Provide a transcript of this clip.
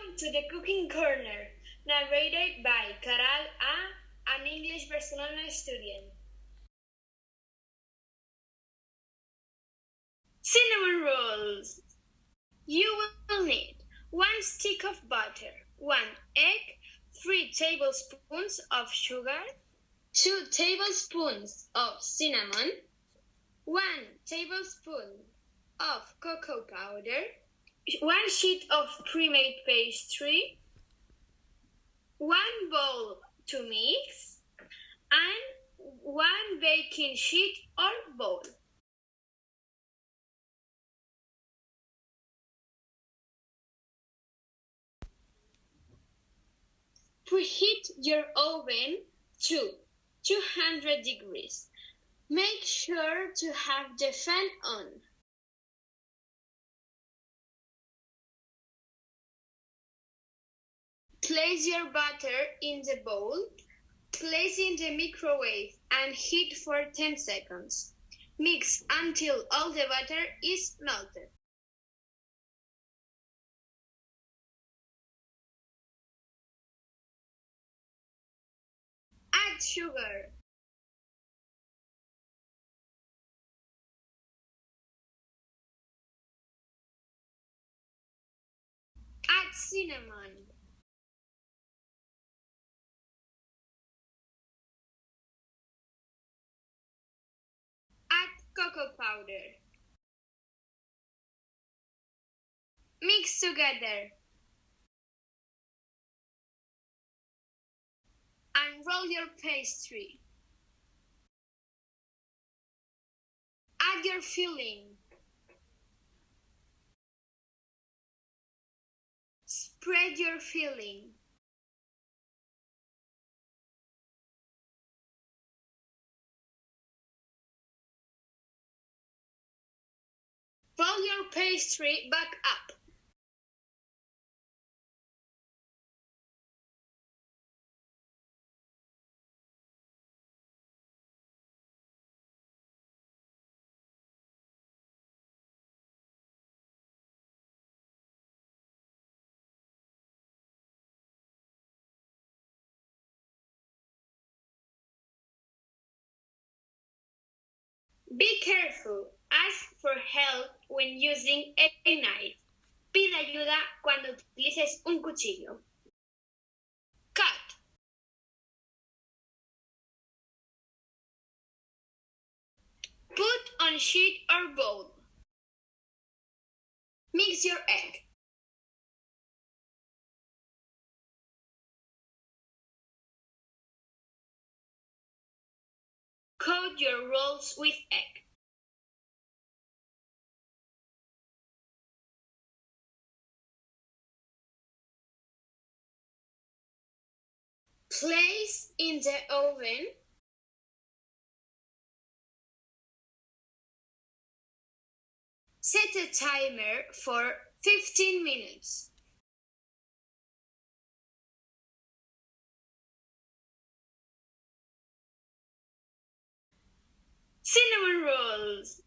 Welcome to the Cooking Corner, narrated by Queralt, an English Barcelona student. Cinnamon rolls. You will need 1 stick of butter, 1 egg, 3 tablespoons of sugar, 2 tablespoons of cinnamon, 1 tablespoon of cocoa powder, 1 sheet of pre-made pastry, 1 bowl to mix, and 1 baking sheet or bowl. Preheat your oven to 200 degrees. Make sure to have the fan on. Place your butter in the bowl, place in the microwave and heat for 10 seconds. Mix until all the butter is melted. Add sugar. Add cinnamon. Add cocoa powder. Mix together. Unroll your pastry. Add your filling. Spread your filling. Roll your pastry back up. Be careful. Ask for help when using a knife. Pide ayuda cuando utilices un cuchillo. Cut. Put on sheet or bowl. Mix your egg. Coat your rolls with egg. Place in the oven. Set a timer for 15 minutes. Cinnamon rolls.